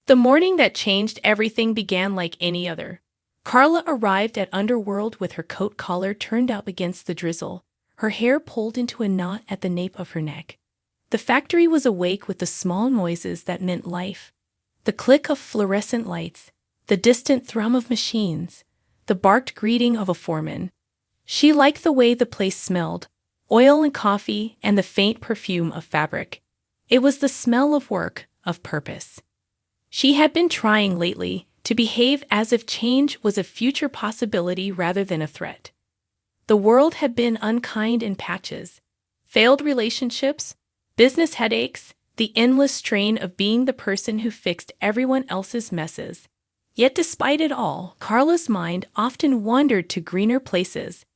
The morning that changed everything began like any other. Carla arrived at Underworld with her coat collar turned up against the drizzle, her hair pulled into a knot at the nape of her neck. The factory was awake with the small noises that meant life. The click of fluorescent lights, the distant thrum of machines, the barked greeting of a foreman. She liked the way the place smelled, oil and coffee and the faint perfume of fabric. It was the smell of work, of purpose. She had been trying lately to behave as if change was a future possibility rather than a threat. The world had been unkind in patches. Failed relationships, business headaches, the endless strain of being the person who fixed everyone else's messes. Yet despite it all, Carla's mind often wandered to greener places.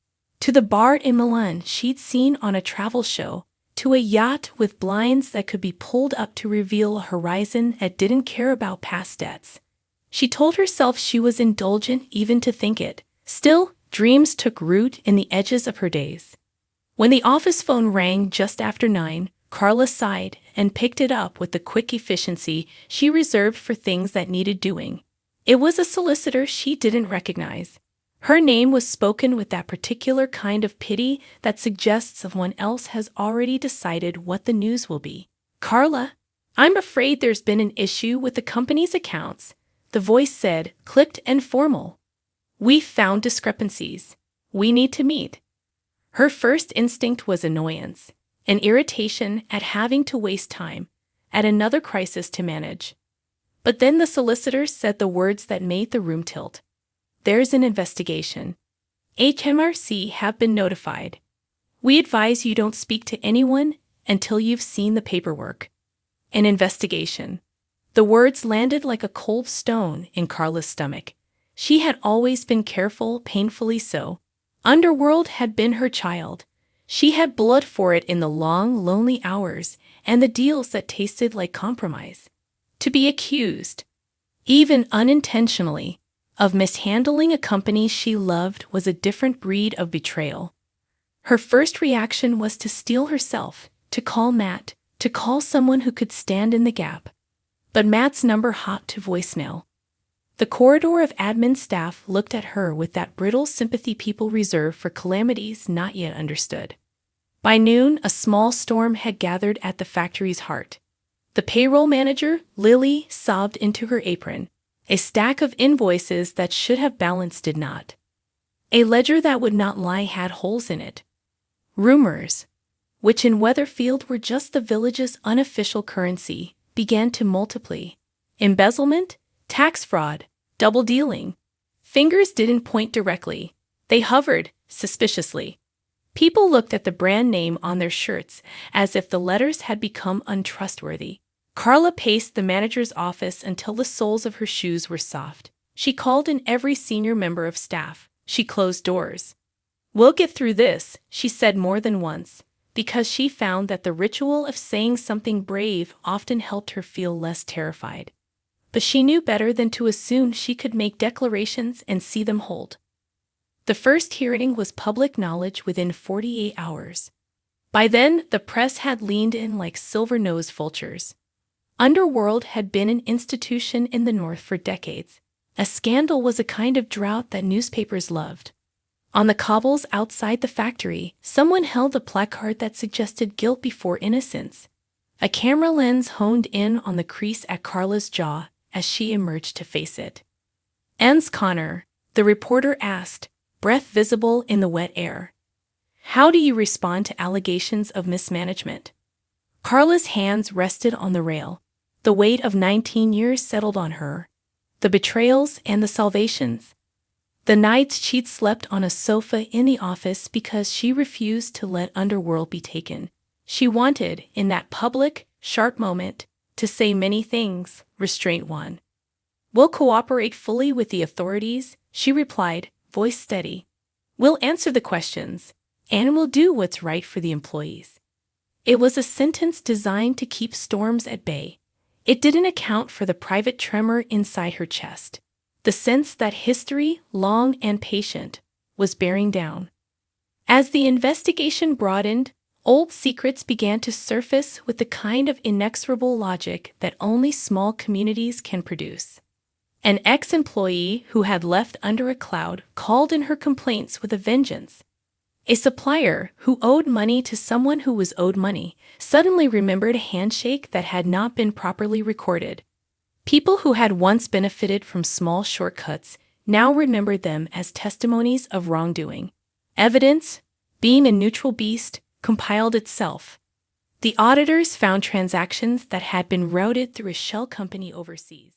To the bar in Milan she'd seen on a travel show, to a yacht with blinds that could be pulled up to reveal a horizon that didn't care about past debts. She told herself she was indulgent even to think it. Still, dreams took root in the edges of her days. When the office phone rang just after 9, Carla sighed and picked it up with the quick efficiency she reserved for things that needed doing. It was a solicitor she didn't recognize. Her name was spoken with that particular kind of pity that suggests someone else has already decided what the news will be. "Carla, I'm afraid there's been an issue with the company's accounts," the voice said, clipped and formal. "We've found discrepancies. We need to meet." Her first instinct was annoyance, an irritation at having to waste time, at another crisis to manage. But then the solicitor said the words that made the room tilt. "There's an investigation. HMRC have been notified. We advise you don't speak to anyone until you've seen the paperwork." An investigation. The words landed like a cold stone in Carla's stomach. She had always been careful, painfully so. Underworld had been her child. She had blood for it in the long, lonely hours and the deals that tasted like compromise. To be accused, even unintentionally, of mishandling a company she loved was a different breed of betrayal. Her first reaction was to steel herself, to call Matt, to call someone who could stand in the gap. But Matt's number hopped to voicemail. The corridor of admin staff looked at her with that brittle sympathy people reserve for calamities not yet understood. By noon, a small storm had gathered at the factory's heart. The payroll manager, Lily, sobbed into her apron. A stack of invoices that should have balanced did not. A ledger that would not lie had holes in it. Rumors, which in Weatherfield were just the village's unofficial currency, began to multiply. Embezzlement, tax fraud, double dealing. Fingers didn't point directly. They hovered, suspiciously. People looked at the brand name on their shirts as if the letters had become untrustworthy. Carla paced the manager's office until the soles of her shoes were soft. She called in every senior member of staff. She closed doors. "We'll get through this," she said more than once, because she found that the ritual of saying something brave often helped her feel less terrified. But she knew better than to assume she could make declarations and see them hold. The first hearing was public knowledge within 48 hours. By then, the press had leaned in like silver-nosed vultures. Underworld had been an institution in the North for decades. A scandal was a kind of drought that newspapers loved. On the cobbles outside the factory, someone held a placard that suggested guilt before innocence. A camera lens honed in on the crease at Carla's jaw as she emerged to face it. "Ens Connor," the reporter asked, breath visible in the wet air. "How do you respond to allegations of mismanagement?" Carla's hands rested on the rail. The weight of 19 years settled on her. The betrayals and the salvations. The nights she'd slept on a sofa in the office because she refused to let Underworld be taken. She wanted, in that public, sharp moment, to say many things, restraint one. "We'll cooperate fully with the authorities," she replied, voice steady. "We'll answer the questions, and we'll do what's right for the employees." It was a sentence designed to keep storms at bay. It didn't account for the private tremor inside her chest, the sense that history, long and patient, was bearing down. As the investigation broadened, Old secrets began to surface with the kind of inexorable logic that only small communities can produce. An ex-employee who had left under a cloud called in her complaints with a vengeance. A supplier who owed money to someone who was owed money suddenly remembered a handshake that had not been properly recorded. People who had once benefited from small shortcuts now remembered them as testimonies of wrongdoing. Evidence, being a neutral beast, compiled itself. The auditors found transactions that had been routed through a shell company overseas.